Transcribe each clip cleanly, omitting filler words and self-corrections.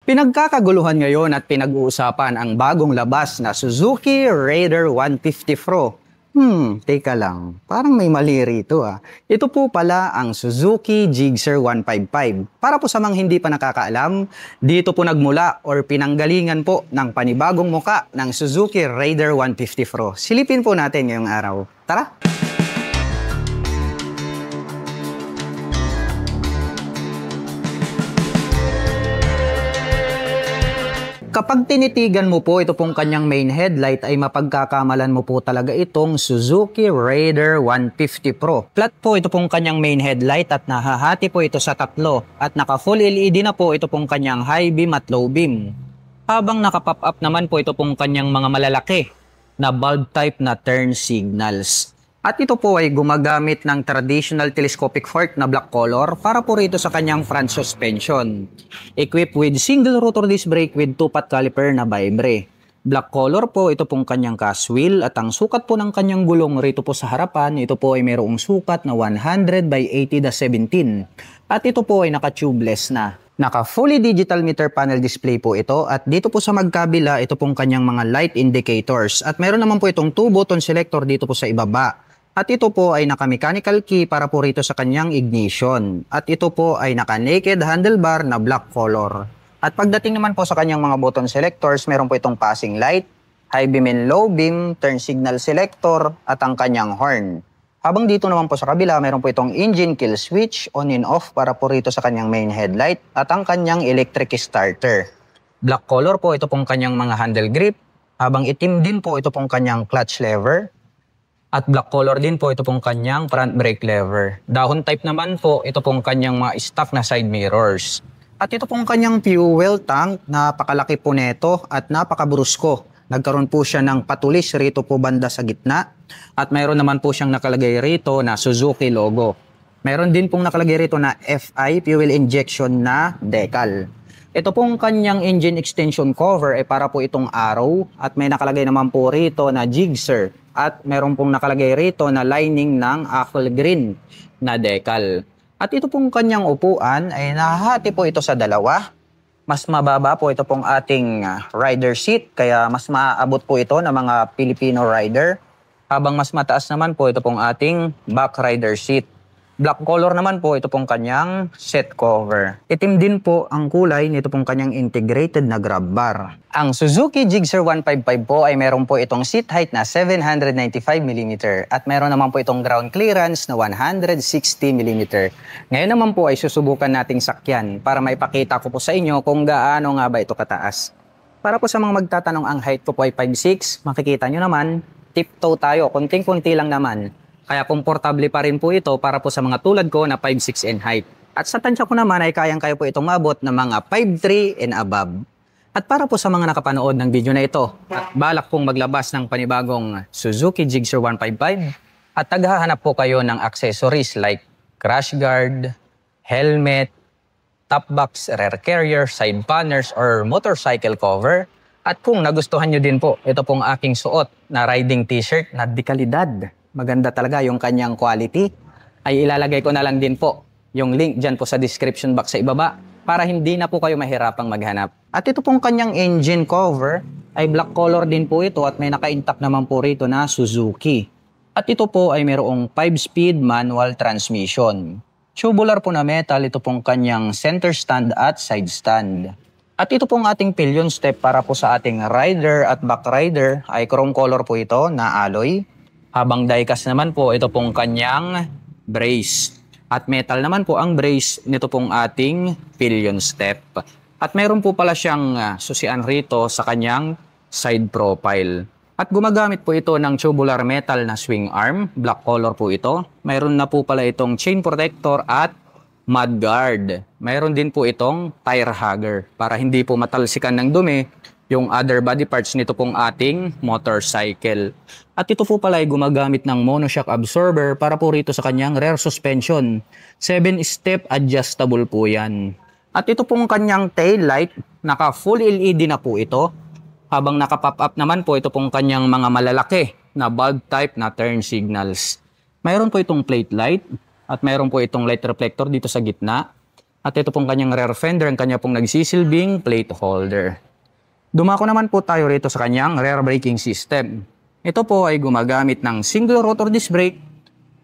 Pinagkakaguluhan ngayon at pinag-uusapan ang bagong labas na Suzuki Raider 150 Pro. Teka lang. Parang may mali rito ah. Ito po pala ang Suzuki Gixxer 155. Para po sa mga hindi pa nakakaalam, dito po nagmula or pinanggalingan po ng panibagong muka ng Suzuki Raider 150 Pro. Silipin po natin ngayong araw. Tara! Kapag tinitigan mo po ito pong kanyang main headlight ay mapagkakamalan mo po talaga itong Suzuki Raider 150 Pro. Flat po ito pong kanyang main headlight at nahahati po ito sa tatlo at naka full LED na po ito pong kanyang high beam at low beam. Habang naka-pop up naman po ito pong kanyang mga malalaki na bulb type na turn signals. At ito po ay gumagamit ng traditional telescopic fork na black color para po rito sa kanyang front suspension. Equipped with single rotor disc brake with 2-pot caliper na Vibra. Black color po ito pong kanyang cast wheel at ang sukat po ng kanyang gulong rito po sa harapan, ito po ay mayroong sukat na 100 by 80/17. At ito po ay naka-tubeless na. Naka fully digital meter panel display po ito at dito po sa magkabila ito pong kanyang mga light indicators at meron naman po itong 2-button selector dito po sa ibaba. At ito po ay naka-mechanical key para po rito sa kanyang ignition. At ito po ay naka-naked handlebar na black color. At pagdating naman po sa kanyang mga button selectors, meron po itong passing light, high beam and low beam, turn signal selector, at ang kanyang horn. Habang dito naman po sa kabila, meron po itong engine kill switch, on and off para po rito sa kanyang main headlight, at ang kanyang electric starter. Black color po ito pong kanyang mga handle grip, habang itim din po ito pong kanyang clutch lever. At black color din po ito pong kanyang front brake lever. Dahon type naman po ito pong kanyang mga stock na side mirrors. At ito pong kanyang fuel tank, napakalaki po nito at napakabrusko. Nagkaroon po siya ng patulis rito po banda sa gitna. At mayroon naman po siyang nakalagay rito na Suzuki logo. Mayroon din pong nakalagay rito na FI fuel injection na decal. Ito pong kanyang engine extension cover ay para po itong arrow at may nakalagay naman po rito na Gixxer at meron pong nakalagay rito na lining ng apple green na decal. At ito pong kanyang upuan ay nahahati po ito sa dalawa. Mas mababa po ito pong ating rider seat kaya mas maaabot po ito ng mga Filipino rider. Habang mas mataas naman po ito pong ating back rider seat. Black color naman po ito pong kanyang seat cover. Itim din po ang kulay nito pong kanyang integrated na grab bar. Ang Suzuki Gixxer 155 po ay meron po itong seat height na 795mm at meron naman po itong ground clearance na 160mm. Ngayon naman po ay susubukan nating sakyan para maipakita ko po sa inyo kung gaano nga ba ito kataas. Para po sa mga magtatanong, ang height ko po ay 5'6". Makikita nyo naman, tiptoe tayo, konting-konti lang naman. Kaya komportable pa rin po ito para po sa mga tulad ko na 5'6" in height. At sa tansya ko naman ay kayang-kaya po itong mabot ng mga 5'3" and above. At para po sa mga nakapanood ng video na ito at balak pong maglabas ng panibagong Suzuki Gixxer 155 at taghahanap po kayo ng accessories like crash guard, helmet, top box, rear carrier, side banners, or motorcycle cover. At kung nagustuhan nyo din po, ito pong aking suot na riding t-shirt na dekalidad. Maganda talaga yung kanyang quality, ay ilalagay ko na lang din po yung link dyan po sa description box sa ibaba para hindi na po kayo mahirapang maghanap. At ito pong kanyang engine cover ay black color din po ito at may naka-intact naman po rito na Suzuki. At ito po ay mayroong 5-speed manual transmission. Tubular po na metal ito pong kanyang center stand at side stand. At ito pong ating pillion step para po sa ating rider at back rider ay chrome color po ito na alloy. Habang diecast naman po, ito pong kanyang brace. At metal naman po ang brace nito pong ating pillion step. At mayroon po pala siyang susian rito sa kanyang side profile. At gumagamit po ito ng tubular metal na swing arm. Black color po ito. Mayroon na po pala itong chain protector at mud guard. Mayroon din po itong tire hugger para hindi po matalsikan ng dumi yung other body parts nito pong ating motorcycle. At ito po pala ay gumagamit ng monoshock absorber para po rito sa kanyang rear suspension. 7-step adjustable po yan. At ito pong kanyang tail light, naka full LED na po ito. Habang naka-pop up naman po ito pong kanyang mga malalaki na bulb type na turn signals. Mayroon po itong plate light at mayroon po itong light reflector dito sa gitna. At ito pong kanyang rear fender, ang kanya pong nagsisilbing plate holder. Dumako naman po tayo rito sa kanyang rear braking system. Ito po ay gumagamit ng single rotor disc brake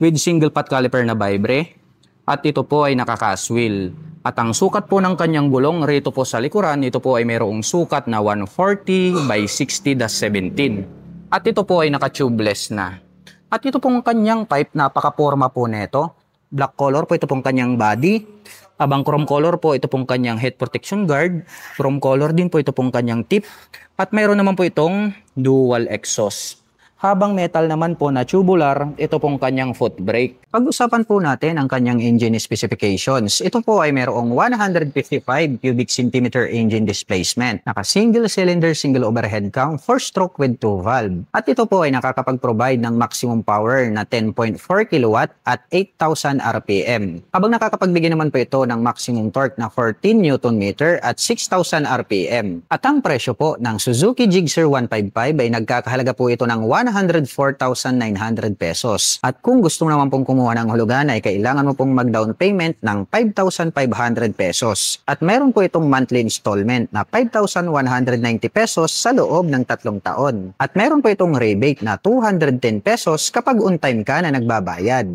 with single pot caliper na vibre. At ito po ay nakaka-cast wheel. At ang sukat po ng kanyang gulong rito po sa likuran, ito po ay mayroong sukat na 140 by 60-17. At ito po ay naka-tubeless na. At ito pong kanyang pipe, napaka-porma po nito. Black color po ito pong kanyang body. Abang chrome color po ito pong kanyang head protection guard. Chrome color din po ito pong kanyang tip. At mayroon naman po itong dual exhaust. Habang metal naman po na tubular, ito pong kanyang foot brake. Pag-usapan po natin ang kanyang engine specifications. Ito po ay mayroong 155 cubic centimeter engine displacement. Naka-single cylinder, single overhead cam, 4-stroke with 2 valve. At ito po ay nakakapag-provide ng maximum power na 10.4 kW at 8,000 RPM. Habang nakakapagbigay naman po ito ng maximum torque na 14 Nm at 6,000 RPM. At ang presyo po ng Suzuki Gixxer 155 ay nagkakahalaga po ito ng 104,900 pesos. At kung gusto mo naman pong kumuha ng hulugan ay kailangan mo pong mag-down payment ng 5,500 pesos. At meron po itong monthly installment na 5,190 pesos sa loob ng 3 taon. At meron po itong rebate na 210 pesos kapag on time ka na nagbabayad.